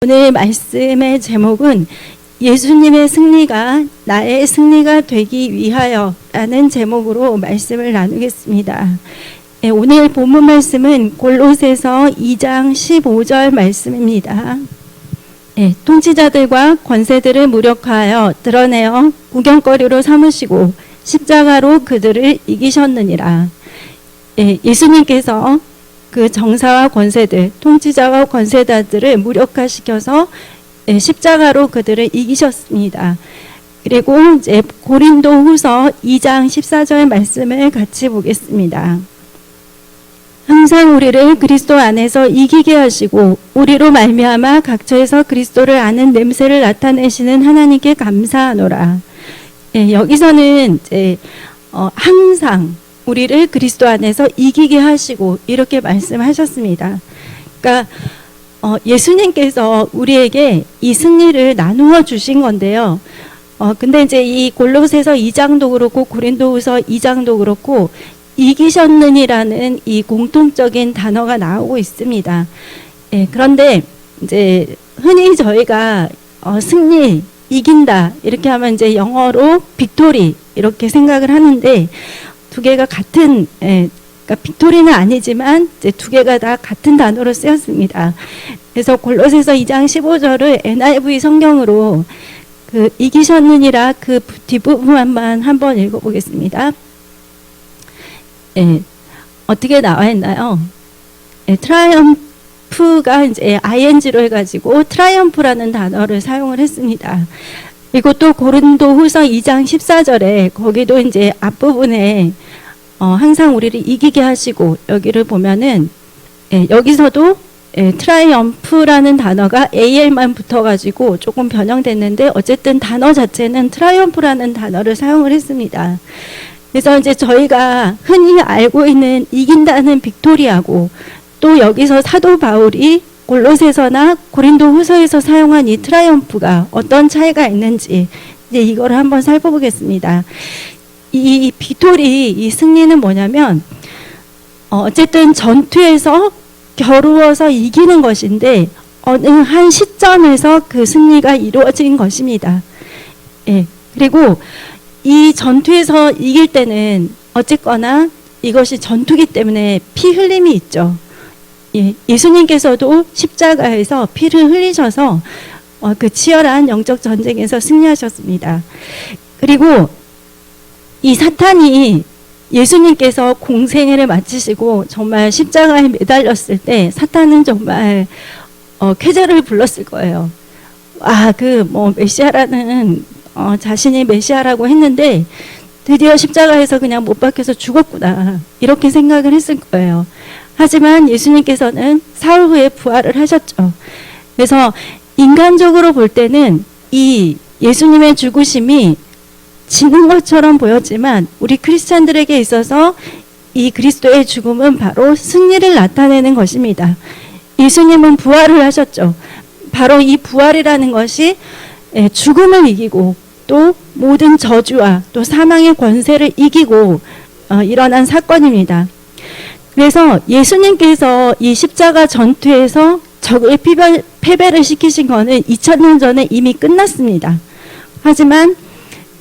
오늘 말씀의 제목은 예수님의 승리가 나의 승리가 되기 위하여 라는 제목으로 말씀을 나누겠습니다. 오늘 본문 말씀은 골로새서 2장 15절 말씀입니다. 통치자들과 권세들을 무력화하여 드러내어 구경거리로 삼으시고 십자가로 그들을 이기셨느니라. 예수님께서 그 정사와 권세들, 통치자와 권세자들을 무력화시켜서 십자가로 그들을 이기셨습니다. 그리고 이제 고린도후서 2장 14절 말씀을 같이 보겠습니다. 항상 우리를 그리스도 안에서 이기게 하시고 우리로 말미암아 각처에서 그리스도를 아는 냄새를 나타내시는 하나님께 감사하노라. 여기서는 이제 항상 우리를 그리스도 안에서 이기게 하시고 이렇게 말씀하셨습니다. 그러니까 예수님께서 우리에게 이 승리를 나누어 주신 건데요. 근데 이제 이 골로새서 2장도 그렇고 고린도후서 2장도 그렇고 이기셨느니라는 이 공통적인 단어가 나오고 있습니다. 그런데 이제 흔히 저희가 승리, 이긴다 이렇게 하면 이제 영어로 빅토리 이렇게 생각을 하는데 두 개가 같은, 그러니까 빅토리는 아니지만 이제 두 개가 다 같은 단어로 쓰였습니다. 그래서 골로새서 2장 15절을 NIV 성경으로 그 이기셨느니라 그 뒷부분만 한번 읽어보겠습니다. 어떻게 나와 있나요? 트라이엄프가 이제 ing로 해가지고 트라이엄프라는 단어를 사용을 했습니다. 그리고 또 고린도후서 2장 14절에 거기도 이제 앞부분에 항상 우리를 이기게 하시고 여기를 보면은 여기서도 트라이엄프라는 단어가 AL만 붙어가지고 조금 변형됐는데 어쨌든 단어 자체는 트라이엄프라는 단어를 사용을 했습니다. 그래서 이제 저희가 흔히 알고 있는 이긴다는 빅토리하고 또 여기서 사도 바울이 골로새서나 고린도후서에서 사용한 이 트라이엄프가 어떤 차이가 있는지 이제 이거를 한번 살펴보겠습니다. 이 빅토리, 이 승리는 뭐냐면 어쨌든 전투에서 겨루어서 이기는 것인데 어느 한 시점에서 그 승리가 이루어진 것입니다. 그리고 이 전투에서 이길 때는 어쨌거나 이것이 전투기 때문에 피 흘림이 있죠. 예수님께서도 십자가에서 피를 흘리셔서 그 치열한 영적 전쟁에서 승리하셨습니다. 그리고 이 사탄이 예수님께서 공생애를 마치시고 정말 십자가에 매달렸을 때 사탄은 정말 쾌재를 불렀을 거예요. 메시아라는 자신이 메시아라고 했는데 드디어 십자가에서 그냥 못 박혀서 죽었구나 이렇게 생각을 했을 거예요. 하지만 예수님께서는 사흘 후에 부활을 하셨죠. 그래서 인간적으로 볼 때는 이 예수님의 죽으심이 지는 것처럼 보였지만 우리 크리스찬들에게 있어서 이 그리스도의 죽음은 바로 승리를 나타내는 것입니다. 예수님은 부활을 하셨죠. 바로 이 부활이라는 것이 죽음을 이기고 또 모든 저주와 또 사망의 권세를 이기고 일어난 사건입니다. 그래서 예수님께서 이 십자가 전투에서 적을 패배를 시키신 것은 2000년 전에 이미 끝났습니다. 하지만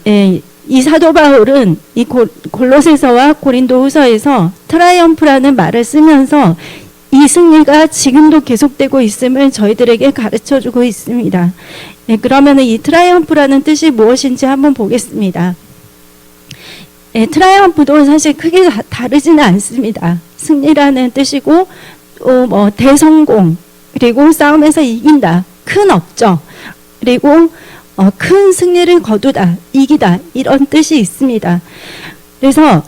이 사도 바울은 이 골로새서와 고린도후서에서 트라이엄프라는 말을 쓰면서 이 승리가 지금도 계속되고 있음을 저희들에게 가르쳐주고 있습니다. 그러면 이 트라이엄프라는 뜻이 무엇인지 한번 보겠습니다. 트라이엄프도 사실 크게 다르지는 않습니다. 승리라는 뜻이고 또 대성공 그리고 싸움에서 이긴다, 큰 업적 그리고 큰 승리를 거두다, 이기다 이런 뜻이 있습니다. 그래서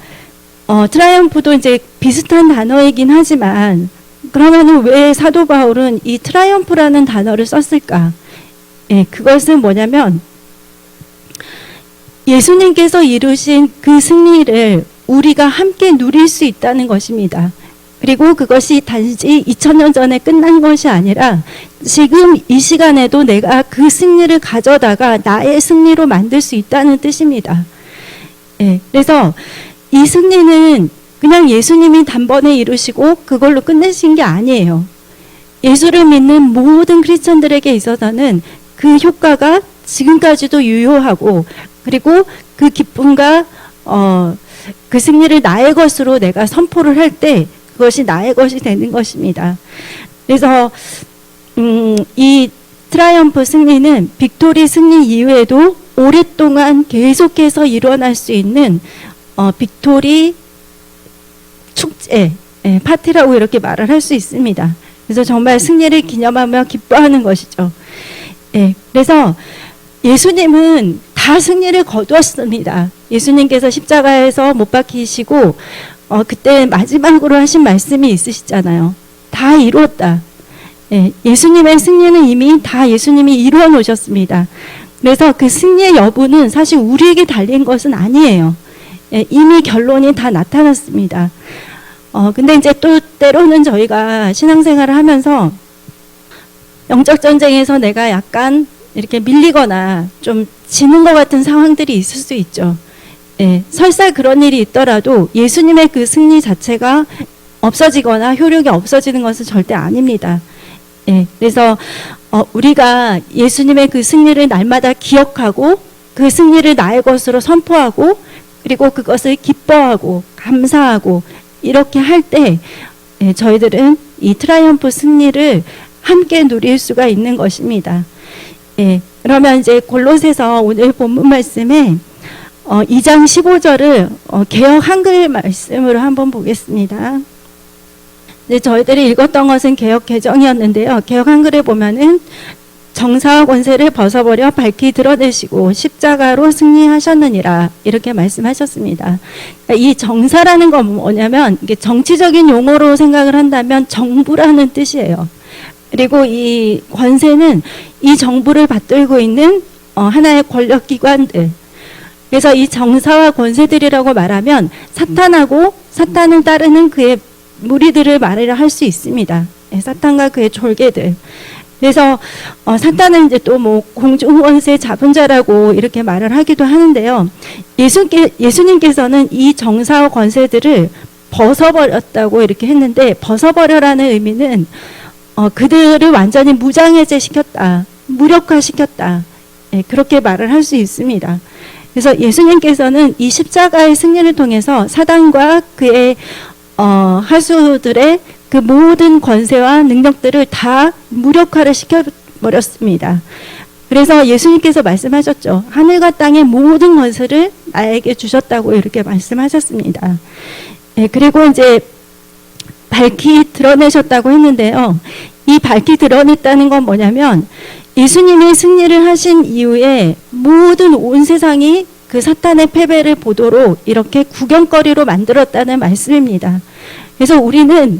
트라이엄프도 이제 비슷한 단어이긴 하지만 그러면은 왜 사도 바울은 이 트라이엄프라는 단어를 썼을까? 그것은 뭐냐면 예수님께서 이루신 그 승리를 우리가 함께 누릴 수 있다는 것입니다. 그리고 그것이 단지 2000년 전에 끝난 것이 아니라 지금 이 시간에도 내가 그 승리를 가져다가 나의 승리로 만들 수 있다는 뜻입니다. 그래서 이 승리는 그냥 예수님이 단번에 이루시고 그걸로 끝내신 게 아니에요. 예수를 믿는 모든 크리스천들에게 있어서는 그 효과가 지금까지도 유효하고, 그리고 그 기쁨과 그 승리를 나의 것으로 내가 선포를 할 때 그것이 나의 것이 되는 것입니다. 그래서 이 트라이엄프 승리는 빅토리 승리 이후에도 오랫동안 계속해서 일어날 수 있는 빅토리 축제, 파티라고 이렇게 말을 할 수 있습니다. 그래서 정말 승리를 기념하며 기뻐하는 것이죠. 그래서 예수님은 다 승리를 거두었습니다. 예수님께서 십자가에서 못 박히시고 그때 마지막으로 하신 말씀이 있으시잖아요. 다 이루었다. 예수님의 승리는 이미 다 예수님이 이루어 놓으셨습니다. 그래서 그 승리의 여부는 사실 우리에게 달린 것은 아니에요. 이미 결론이 다 나타났습니다. 근데 이제 또 때로는 저희가 신앙생활을 하면서 영적 전쟁에서 내가 약간 이렇게 밀리거나 좀 지는 것 같은 상황들이 있을 수 있죠. 설사 그런 일이 있더라도 예수님의 그 승리 자체가 없어지거나 효력이 없어지는 것은 절대 아닙니다. 그래서 우리가 예수님의 그 승리를 날마다 기억하고 그 승리를 나의 것으로 선포하고 그리고 그것을 기뻐하고 감사하고 이렇게 할 때 저희들은 이 트라이엄프 승리를 함께 누릴 수가 있는 것입니다. 그러면 이제 골로새서 오늘 본문 말씀에 2장 15절을 개역 한글 말씀으로 한번 보겠습니다. 네, 저희들이 읽었던 것은 개역 개정이었는데요. 개역 한글에 보면은 정사와 권세를 벗어버려 밝히 드러내시고 십자가로 승리하셨느니라 이렇게 말씀하셨습니다. 이 정사라는 건 뭐냐면 이게 정치적인 용어로 생각을 한다면 정부라는 뜻이에요. 그리고 이 권세는 이 정부를 받들고 있는 하나의 권력기관들. 그래서 이 정사와 권세들이라고 말하면 사탄하고 사탄을 따르는 그의 무리들을 말을 할 수 있습니다. 사탄과 그의 졸개들. 그래서 사탄은 이제 또 뭐 공중권세 잡은 자라고 이렇게 말을 하기도 하는데요. 예수님께서는 이 정사와 권세들을 벗어버렸다고 이렇게 했는데 벗어버려라는 의미는 그들을 완전히 무장해제시켰다, 무력화시켰다, 그렇게 말을 할 수 있습니다. 그래서 예수님께서는 이 십자가의 승리를 통해서 사단과 그의 하수들의 그 모든 권세와 능력들을 다 무력화를 시켜버렸습니다. 그래서 예수님께서 말씀하셨죠. 하늘과 땅의 모든 권세를 나에게 주셨다고 이렇게 말씀하셨습니다. 그리고 이제 밝히 드러내셨다고 했는데요. 이 밝히 드러냈다는 건 뭐냐면 예수님이 승리를 하신 이후에 모든 온 세상이 그 사탄의 패배를 보도록 이렇게 구경거리로 만들었다는 말씀입니다. 그래서 우리는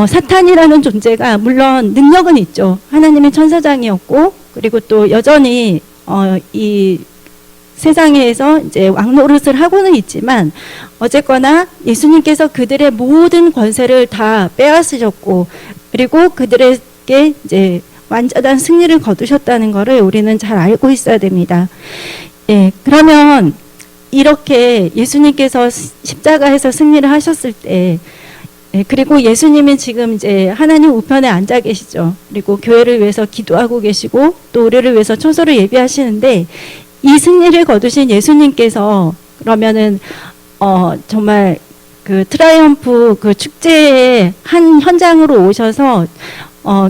사탄이라는 존재가 물론 능력은 있죠. 하나님의 천사장이었고 그리고 또 여전히 이 세상에서 이제 왕노릇을 하고는 있지만 어쨌거나 예수님께서 그들의 모든 권세를 다 빼앗으셨고 그리고 그들에게 이제 완전한 승리를 거두셨다는 것을 우리는 잘 알고 있어야 됩니다. 그러면 이렇게 예수님께서 십자가에서 승리를 하셨을 때 그리고 예수님은 지금 이제 하나님 우편에 앉아 계시죠. 그리고 교회를 위해서 기도하고 계시고 또 우리를 위해서 초소를 예비하시는데 이 승리를 거두신 예수님께서 그러면은 정말 그 트라이엄프 그 축제의 한 현장으로 오셔서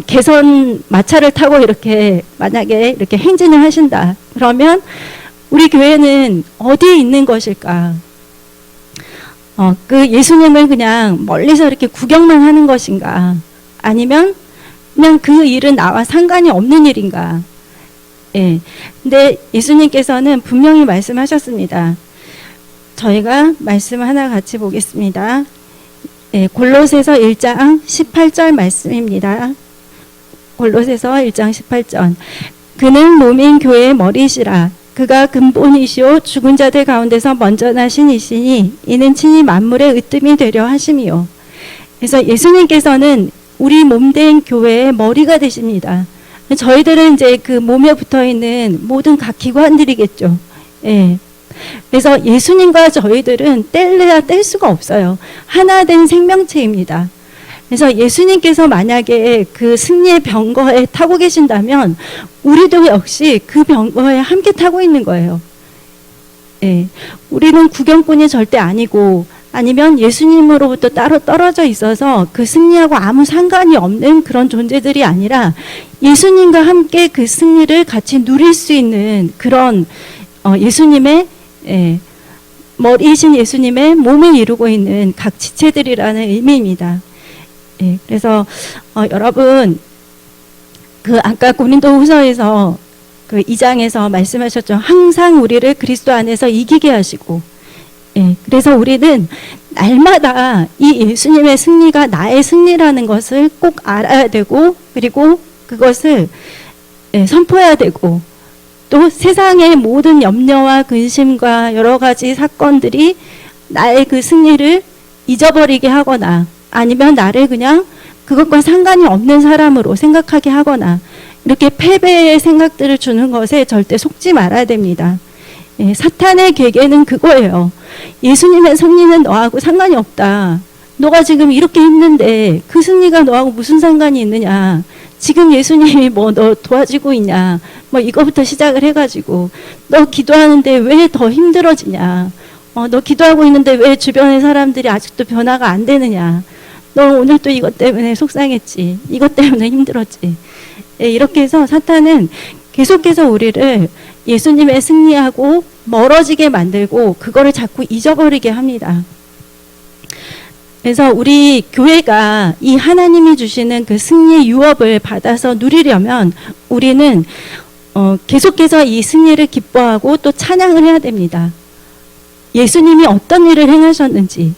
개선 마차를 타고 이렇게 만약에 이렇게 행진을 하신다. 그러면 우리 교회는 어디에 있는 것일까? 그 예수님을 그냥 멀리서 이렇게 구경만 하는 것인가? 아니면 그냥 그 일은 나와 상관이 없는 일인가? 근데 예수님께서는 분명히 말씀하셨습니다. 저희가 말씀 하나 같이 보겠습니다. 골로새서 1장 18절 말씀입니다. 골로새서 1장 18절. 그는 몸인 교회의 머리시라. 그가 근본이시오 죽은 자들 가운데서 먼저 나신 이시니 이는 친히 만물의 으뜸이 되려 하심이요. 그래서 예수님께서는 우리 몸된 교회의 머리가 되십니다. 저희들은 이제 그 몸에 붙어 있는 모든 각 기관들이겠죠. 그래서 예수님과 저희들은 뗄래야 뗄 수가 없어요. 하나 된 생명체입니다. 그래서 예수님께서 만약에 그 승리의 병거에 타고 계신다면 우리도 역시 그 병거에 함께 타고 있는 거예요. 예, 우리는 구경꾼이 절대 아니고 아니면 예수님으로부터 따로 떨어져 있어서 그 승리하고 아무 상관이 없는 그런 존재들이 아니라 예수님과 함께 그 승리를 같이 누릴 수 있는 그런 예수님의 머리이신 예수님의 몸을 이루고 있는 각 지체들이라는 의미입니다. 예, 그래서 여러분 그 아까 고린도후서에서 그 2장에서 말씀하셨죠. 항상 우리를 그리스도 안에서 이기게 하시고, 예, 그래서 우리는 날마다 이 예수님의 승리가 나의 승리라는 것을 꼭 알아야 되고, 그리고 그것을 선포해야 되고, 또 세상의 모든 염려와 근심과 여러 가지 사건들이 나의 그 승리를 잊어버리게 하거나 아니면 나를 그냥 그것과 상관이 없는 사람으로 생각하게 하거나 이렇게 패배의 생각들을 주는 것에 절대 속지 말아야 됩니다. 예, 사탄의 계계는 그거예요. 예수님의 승리는 너하고 상관이 없다. 너가 지금 이렇게 힘든데 그 승리가 너하고 무슨 상관이 있느냐. 지금 예수님이 뭐 너 도와주고 있냐. 뭐 이거부터 시작을 해가지고 너 기도하는데 왜 더 힘들어지냐. 너 기도하고 있는데 왜 주변의 사람들이 아직도 변화가 안 되느냐. 너 오늘 또 이것 때문에 속상했지. 이것 때문에 힘들었지. 예, 이렇게 해서 사탄은 계속해서 우리를 예수님의 승리하고 멀어지게 만들고 그거를 자꾸 잊어버리게 합니다. 그래서 우리 교회가 이 하나님이 주시는 그 승리의 유업을 받아서 누리려면 우리는 계속해서 이 승리를 기뻐하고 또 찬양을 해야 됩니다. 예수님이 어떤 일을 행하셨는지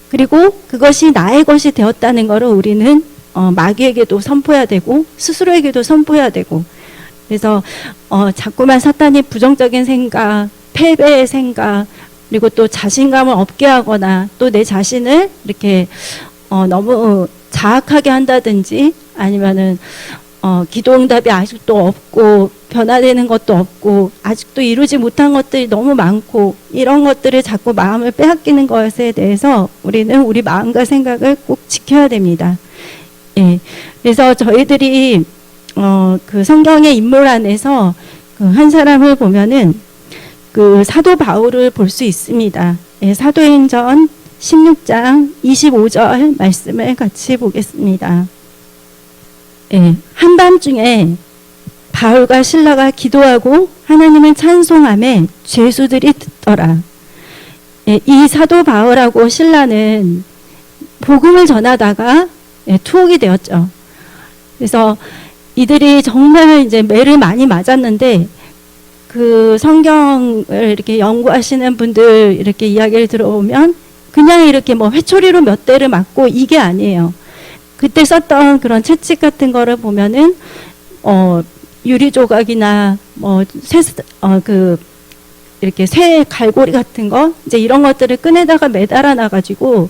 그리고 그것이 나의 것이 되었다는 것을 우리는 마귀에게도 선포해야 되고 스스로에게도 선포해야 되고 그래서 자꾸만 사탄이 부정적인 생각, 패배의 생각 그리고 또 자신감을 없게 하거나 또 내 자신을 이렇게 너무 자학하게 한다든지 아니면은 기도응답이 아직도 없고 변화되는 것도 없고 아직도 이루지 못한 것들이 너무 많고 이런 것들을 자꾸 마음을 빼앗기는 것에 대해서 우리는 우리 마음과 생각을 꼭 지켜야 됩니다. 예, 그래서 저희들이 그 성경의 인물 안에서 그 한 사람을 보면은 그 사도 바울을 볼 수 있습니다. 예, 사도행전 16장 25절 말씀을 같이 보겠습니다. 예, 한밤중에 바울과 실라가 기도하고 하나님을 찬송하며 죄수들이 듣더라. 예, 이 사도 바울하고 실라는 복음을 전하다가 투옥이 되었죠. 그래서 이들이 정말 이제 매를 많이 맞았는데 그 성경을 이렇게 연구하시는 분들 이렇게 이야기를 들어보면 그냥 이렇게 뭐 회초리로 몇 대를 맞고 이게 아니에요. 그때 썼던 그런 채찍 같은 거를 보면은 유리 조각이나 이렇게 쇠 갈고리 같은 거 이제 이런 것들을 끈에다가 매달아 놔 가지고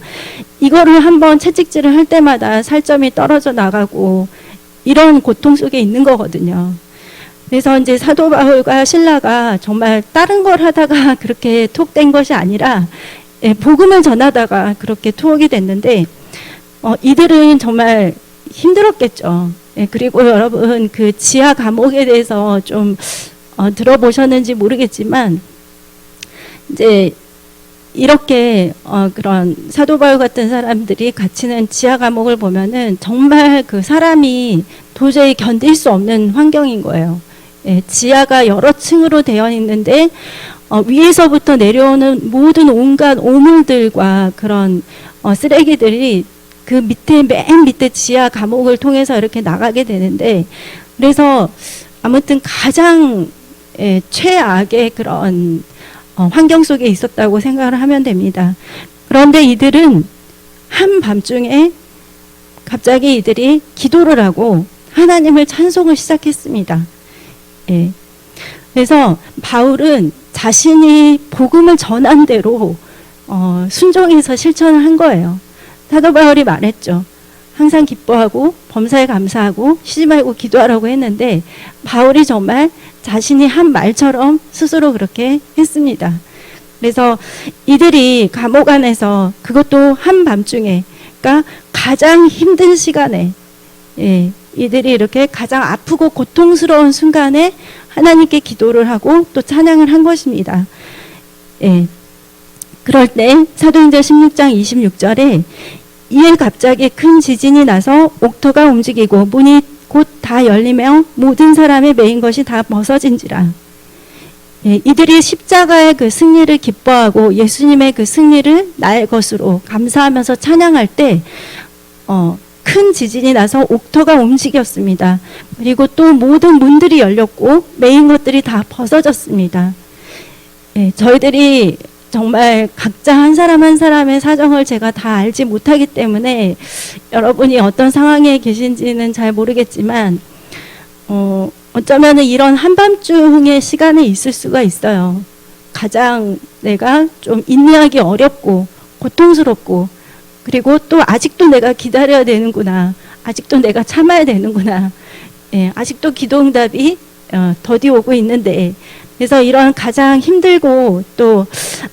이거를 한번 채찍질을 할 때마다 살점이 떨어져 나가고 이런 고통 속에 있는 거거든요. 그래서 이제 사도 바울과 실라가 정말 다른 걸 하다가 그렇게 투옥된 것이 아니라 복음을 전하다가 그렇게 투옥이 됐는데 이들은 정말 힘들었겠죠. 그리고 여러분 그 지하 감옥에 대해서 좀 들어보셨는지 모르겠지만 이제 이렇게 그런 사도 바울 같은 사람들이 갇히는 지하 감옥을 보면은 정말 그 사람이 도저히 견딜 수 없는 환경인 거예요. 예, 지하가 여러 층으로 되어 있는데 위에서부터 내려오는 모든 온갖 오물들과 그런 쓰레기들이 그 밑에 맨 밑에 지하 감옥을 통해서 이렇게 나가게 되는데 그래서 아무튼 가장 최악의 그런 환경 속에 있었다고 생각을 하면 됩니다. 그런데 이들은 한밤중에 갑자기 이들이 기도를 하고 하나님을 찬송을 시작했습니다. 예. 그래서 바울은 자신이 복음을 전한 대로 순종해서 실천을 한 거예요. 사도 바울이 말했죠. 항상 기뻐하고 범사에 감사하고 쉬지 말고 기도하라고 했는데 바울이 정말 자신이 한 말처럼 스스로 그렇게 했습니다. 그래서 이들이 감옥 안에서 그것도 한밤중에 보니까 가장 힘든 시간에, 예, 이들이 이렇게 가장 아프고 고통스러운 순간에 하나님께 기도를 하고 또 찬양을 한 것입니다. 예. 그럴 때 사도행전 16장 26절에 이에 갑자기 큰 지진이 나서 옥토가 움직이고 문이 곧 다 열리며 모든 사람의 매인 것이 다 벗어진지라. 예, 이들이 십자가의 그 승리를 기뻐하고 예수님의 그 승리를 나의 것으로 감사하면서 찬양할 때 큰 지진이 나서 옥토가 움직였습니다. 그리고 또 모든 문들이 열렸고 매인 것들이 다 벗어졌습니다. 예, 저희들이 정말 각자 한 사람 한 사람의 사정을 제가 다 알지 못하기 때문에 여러분이 어떤 상황에 계신지는 잘 모르겠지만 어쩌면 이런 한밤중의 시간이 있을 수가 있어요. 가장 내가 좀 인내하기 어렵고 고통스럽고 그리고 또 아직도 내가 기다려야 되는구나. 아직도 내가 참아야 되는구나. 예, 아직도 기도응답이 더디 오고 있는데 그래서 이런 가장 힘들고 또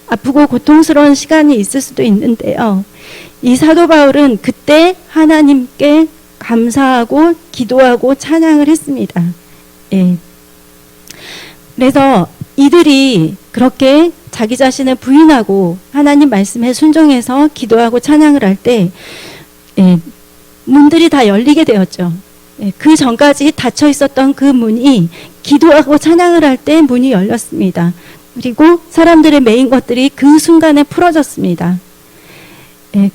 아프고 고통스러운 시간이 있을 수도 있는데요. 이 사도 바울은 그때 하나님께 감사하고 기도하고 찬양을 했습니다. 예. 그래서 이들이 그렇게 자기 자신을 부인하고 하나님 말씀에 순종해서 기도하고 찬양을 할 때 문들이 다 열리게 되었죠. 그 전까지 닫혀 있었던 그 문이 기도하고 찬양을 할 때 문이 열렸습니다. 그리고 사람들의 매인 것들이 그 순간에 풀어졌습니다.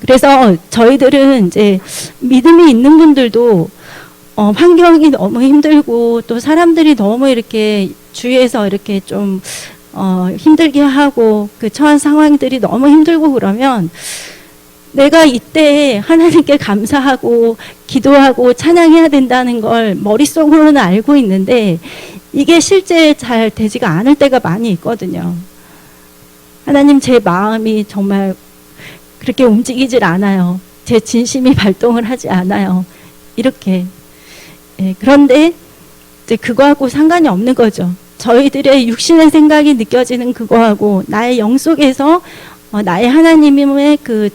그래서 저희들은 이제 믿음이 있는 분들도 환경이 너무 힘들고 또 사람들이 너무 이렇게 주위에서 이렇게 좀 힘들게 하고 그 처한 상황들이 너무 힘들고 그러면 내가 이때 하나님께 감사하고 기도하고 찬양해야 된다는 걸 머릿속으로는 알고 있는데 이게 실제 잘 되지가 않을 때가 많이 있거든요. 하나님 제 마음이 정말 그렇게 움직이질 않아요. 제 진심이 발동을 하지 않아요. 이렇게. 그런데 이제 그거하고 상관이 없는 거죠. 저희들의 육신의 생각이 느껴지는 그거하고 나의 영 속에서 나의 하나님의 그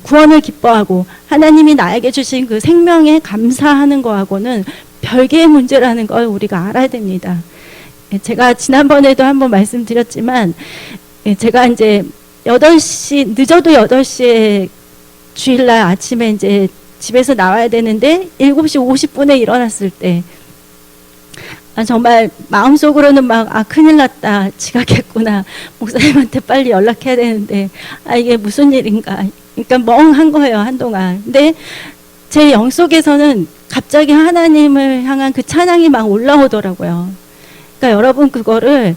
구원을 기뻐하고 하나님이 나에게 주신 그 생명에 감사하는 거하고는 별개의 문제라는 걸 우리가 알아야 됩니다. 제가 지난번에도 한번 말씀드렸지만 제가 이제 8시 늦어도 8시에 주일날 아침에 이제 집에서 나와야 되는데 7시 50분에 일어났을 때 정말 마음속으로는 막 큰일 났다 지각했구나 목사님한테 빨리 연락해야 되는데 이게 무슨 일인가 그러니까 멍한 거예요 한동안. 근데 제 영 속에서는 갑자기 하나님을 향한 그 찬양이 막 올라오더라고요. 그러니까 여러분 그거를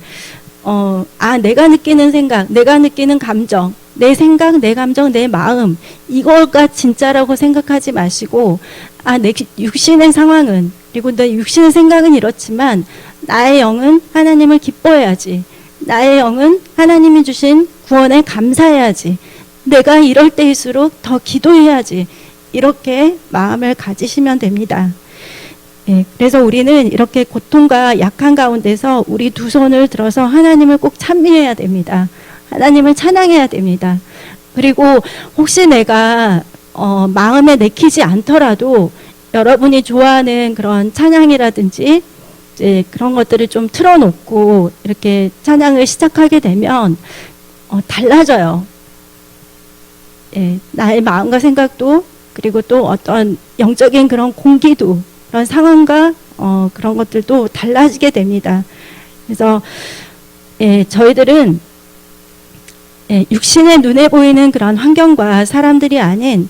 내가 느끼는 생각, 내가 느끼는 감정, 내 생각, 내 감정, 내 마음 이거가 진짜라고 생각하지 마시고 내 육신의 상황은 그리고 내 육신의 생각은 이렇지만 나의 영은 하나님을 기뻐해야지. 나의 영은 하나님이 주신 구원에 감사해야지. 내가 이럴 때일수록 더 기도해야지. 이렇게 마음을 가지시면 됩니다. 그래서 우리는 이렇게 고통과 약한 가운데서 우리 두 손을 들어서 하나님을 꼭 찬미해야 됩니다. 하나님을 찬양해야 됩니다. 그리고 혹시 내가 마음에 내키지 않더라도 여러분이 좋아하는 그런 찬양이라든지 이제 그런 것들을 좀 틀어놓고 이렇게 찬양을 시작하게 되면 달라져요. 나의 마음과 생각도 그리고 또 어떤 영적인 그런 공기도 그런 상황과 그런 것들도 달라지게 됩니다. 그래서 저희들은 육신의 눈에 보이는 그런 환경과 사람들이 아닌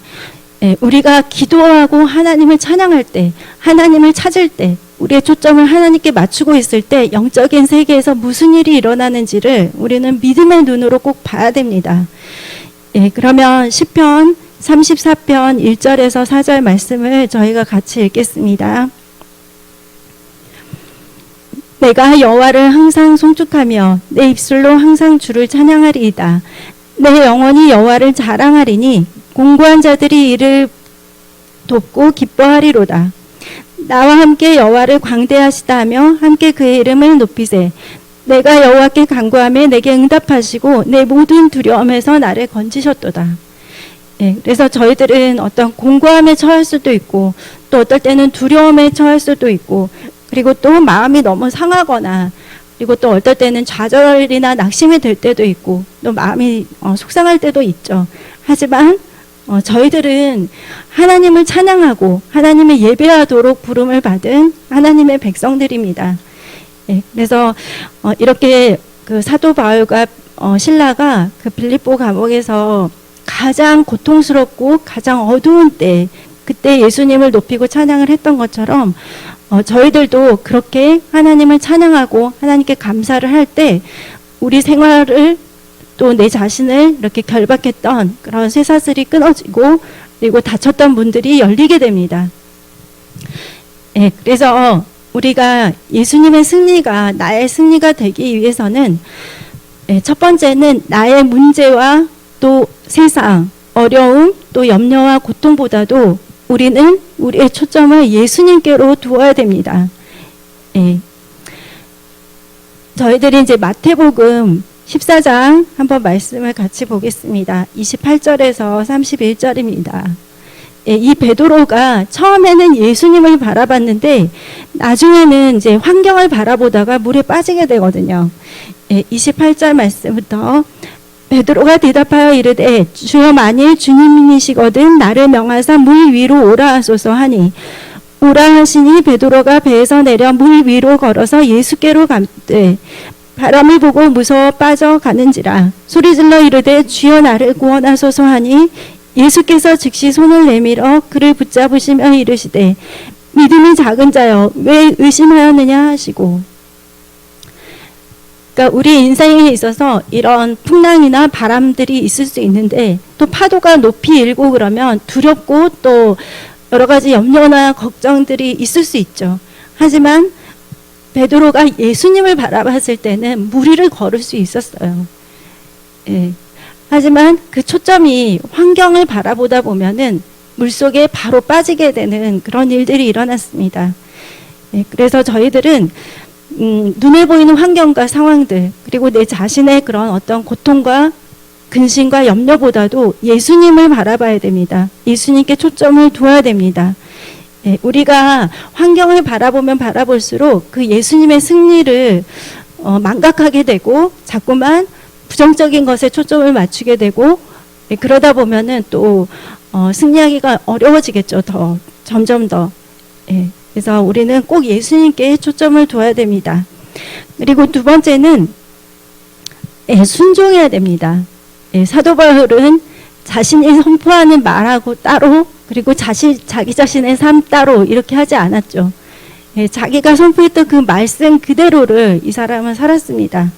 우리가 기도하고 하나님을 찬양할 때, 하나님을 찾을 때, 우리의 초점을 하나님께 맞추고 있을 때 영적인 세계에서 무슨 일이 일어나는지를 우리는 믿음의 눈으로 꼭 봐야 됩니다. 그러면 시편 34편 1절에서 4절 말씀을 저희가 같이 읽겠습니다. 내가 여호와를 항상 송축하며 내 입술로 항상 주를 찬양하리이다. 내 영혼이 여호와를 자랑하리니 공고한 자들이 이를 돕고 기뻐하리로다. 나와 함께 여호와를 광대하시다 하며 함께 그의 이름을 높이세. 내가 여호와께 간구하며 내게 응답하시고 내 모든 두려움에서 나를 건지셨도다. 예, 그래서 저희들은 어떤 공고함에 처할 수도 있고 또 어떨 때는 두려움에 처할 수도 있고 그리고 또 마음이 너무 상하거나 그리고 또 어떨 때는 좌절이나 낙심이 될 때도 있고 또 마음이 속상할 때도 있죠. 하지만 저희들은 하나님을 찬양하고 하나님의 예배하도록 부름을 받은 하나님의 백성들입니다. 예, 그래서 이렇게 그 사도 바울과 실라가 그 빌립보 감옥에서 가장 고통스럽고 가장 어두운 때 그때 예수님을 높이고 찬양을 했던 것처럼 저희들도 그렇게 하나님을 찬양하고 하나님께 감사를 할 때 우리 생활을 또 내 자신을 이렇게 결박했던 그런 쇠사슬이 끊어지고 그리고 다쳤던 문들이 열리게 됩니다. 예, 그래서 우리가 예수님의 승리가 나의 승리가 되기 위해서는 첫 번째는 나의 문제와 또 세상, 어려움, 또 염려와 고통보다도 우리는 우리의 초점을 예수님께로 두어야 됩니다. 예. 저희들이 이제 마태복음 14장 한번 말씀을 같이 보겠습니다. 28절에서 31절입니다. 예, 이 베드로가 처음에는 예수님을 바라봤는데 나중에는 이제 환경을 바라보다가 물에 빠지게 되거든요. 예, 28절 말씀부터 베드로가 대답하여 이르되 주여 만일 주님이시거든 나를 명하사 물 위로 오라 하소서 하니 오라 하시니 베드로가 배에서 내려 물 위로 걸어서 예수께로 감되 바람을 보고 무서워 빠져가는지라 소리질러 이르되 주여 나를 구원하소서 하니 예수께서 즉시 손을 내밀어 그를 붙잡으시며 이르시되 믿음이 작은 자여 왜 의심하였느냐 하시고. 그러니까 우리 인생에 있어서 이런 풍랑이나 바람들이 있을 수 있는데 또 파도가 높이 일고 그러면 두렵고 또 여러 가지 염려나 걱정들이 있을 수 있죠. 하지만 베드로가 예수님을 바라봤을 때는 물 위를 걸을 수 있었어요. 예. 하지만 그 초점이 환경을 바라보다 보면은 물속에 바로 빠지게 되는 그런 일들이 일어났습니다. 예. 그래서 저희들은 눈에 보이는 환경과 상황들 그리고 내 자신의 그런 어떤 고통과 근심과 염려보다도 예수님을 바라봐야 됩니다. 예수님께 초점을 두어야 됩니다. 예, 우리가 환경을 바라보면 바라볼수록 그 예수님의 승리를 망각하게 되고 자꾸만 부정적인 것에 초점을 맞추게 되고 예, 그러다 보면은 또 승리하기가 어려워지겠죠. 더 점점 더. 예, 그래서 우리는 꼭 예수님께 초점을 둬야 됩니다. 그리고 두 번째는 순종해야 됩니다. 예, 사도 바울은 자신이 선포하는 말하고 따로 그리고 자기 자신의 삶 따로 이렇게 하지 않았죠. 예, 자기가 선포했던 그 말씀 그대로를 이 사람은 살았습니다.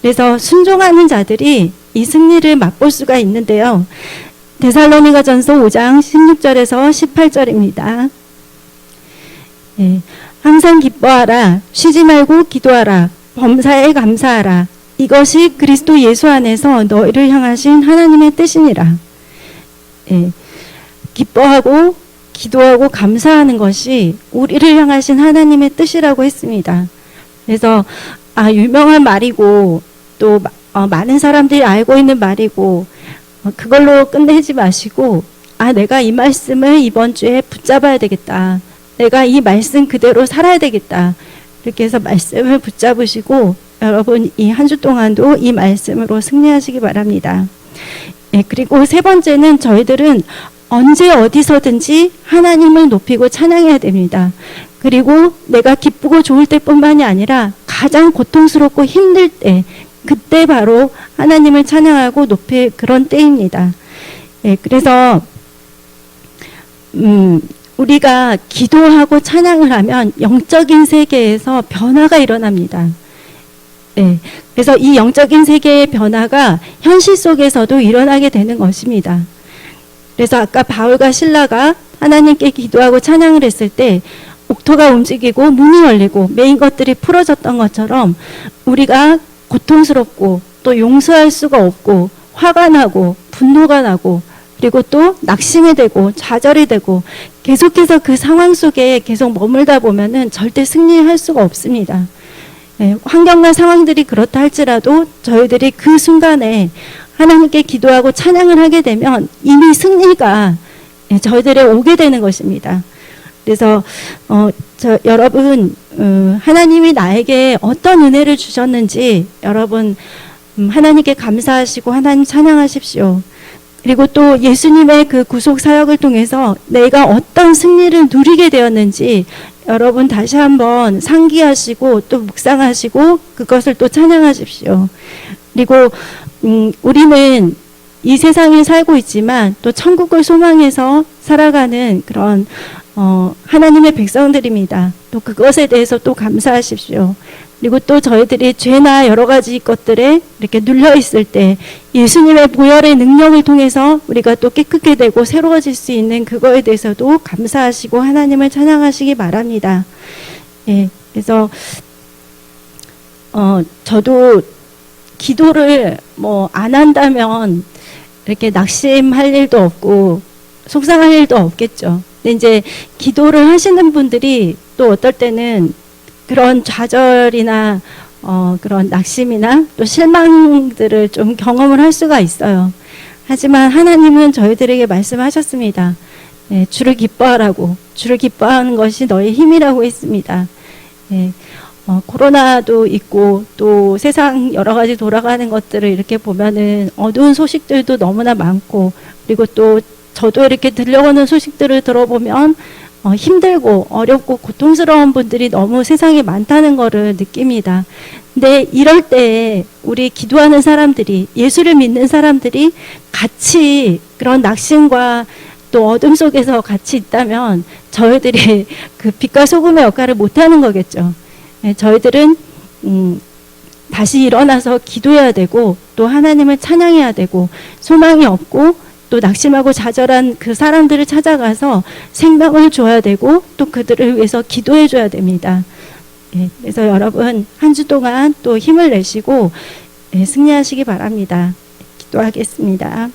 그래서 순종하는 자들이 이 승리를 맛볼 수가 있는데요. 데살로니가전서 5장 16절에서 18절입니다. 예, 항상 기뻐하라, 쉬지 말고 기도하라, 범사에 감사하라. 이것이 그리스도 예수 안에서 너희를 향하신 하나님의 뜻이니라. 예, 기뻐하고 기도하고 감사하는 것이 우리를 향하신 하나님의 뜻이라고 했습니다. 그래서 유명한 말이고 또 많은 사람들이 알고 있는 말이고 그걸로 끝내지 마시고 내가 이 말씀을 이번 주에 붙잡아야 되겠다. 내가 이 말씀 그대로 살아야 되겠다. 이렇게 해서 말씀을 붙잡으시고 여러분 이 한 주 동안도 이 말씀으로 승리하시기 바랍니다. 예, 그리고 세 번째는 저희들은 언제 어디서든지 하나님을 높이고 찬양해야 됩니다. 그리고 내가 기쁘고 좋을 때뿐만이 아니라 가장 고통스럽고 힘들 때 그때 바로 하나님을 찬양하고 높일 그런 때입니다. 예, 그래서 우리가 기도하고 찬양을 하면 영적인 세계에서 변화가 일어납니다. 예, 그래서 이 영적인 세계의 변화가 현실 속에서도 일어나게 되는 것입니다. 그래서 아까 바울과 실라가 하나님께 기도하고 찬양을 했을 때 옥토가 움직이고 문이 열리고 메인 것들이 풀어졌던 것처럼 우리가 고통스럽고 또 용서할 수가 없고 화가 나고 분노가 나고 그리고 또 낙심이 되고 좌절이 되고 계속해서 그 상황 속에 계속 머물다 보면은 절대 승리할 수가 없습니다. 예, 환경과 상황들이 그렇다 할지라도 저희들이 그 순간에 하나님께 기도하고 찬양을 하게 되면 이미 승리가 저희들에 오게 되는 것입니다. 그래서 여러분 하나님이 나에게 어떤 은혜를 주셨는지 여러분 하나님께 감사하시고 하나님 찬양하십시오. 그리고 또 예수님의 그 구속 사역을 통해서 내가 어떤 승리를 누리게 되었는지 여러분 다시 한번 상기하시고 또 묵상하시고 그것을 또 찬양하십시오. 그리고 우리는 이 세상에 살고 있지만 또 천국을 소망해서 살아가는 그런 하나님의 백성들입니다. 또 그것에 대해서 또 감사하십시오. 그리고 또 저희들이 죄나 여러 가지 것들에 이렇게 눌려 있을 때 예수님의 보혈의 능력을 통해서 우리가 또 깨끗게 되고 새로워질 수 있는 그거에 대해서도 감사하시고 하나님을 찬양하시기 바랍니다. 예, 그래서 저도 기도를 안 한다면 이렇게 낙심할 일도 없고 속상할 일도 없겠죠. 근데 이제 기도를 하시는 분들이 또 어떨 때는 그런 좌절이나 그런 낙심이나 또 실망들을 좀 경험을 할 수가 있어요. 하지만 하나님은 저희들에게 말씀하셨습니다. 예, 주를 기뻐하라고. 주를 기뻐하는 것이 너의 힘이라고 했습니다. 예, 코로나도 있고 또 세상 여러 가지 돌아가는 것들을 이렇게 보면은 어두운 소식들도 너무나 많고 그리고 또 저도 이렇게 들려오는 소식들을 들어보면 힘들고 어렵고 고통스러운 분들이 너무 세상에 많다는 것을 느낍니다. 근데 이럴 때 우리 기도하는 사람들이 예수를 믿는 사람들이 같이 그런 낙심과 또 어둠 속에서 같이 있다면 저희들이 그 빛과 소금의 역할을 못하는 거겠죠. 저희들은 다시 일어나서 기도해야 되고 또 하나님을 찬양해야 되고 소망이 없고 또 낙심하고 좌절한 그 사람들을 찾아가서 생명을 줘야 되고 또 그들을 위해서 기도해 줘야 됩니다. 그래서 여러분 한 주 동안 또 힘을 내시고 승리하시기 바랍니다. 기도하겠습니다.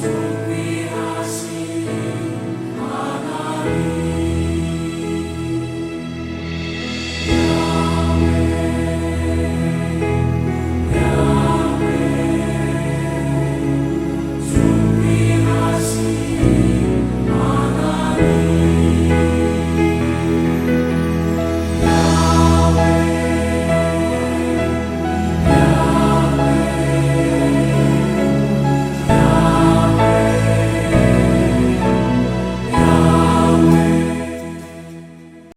주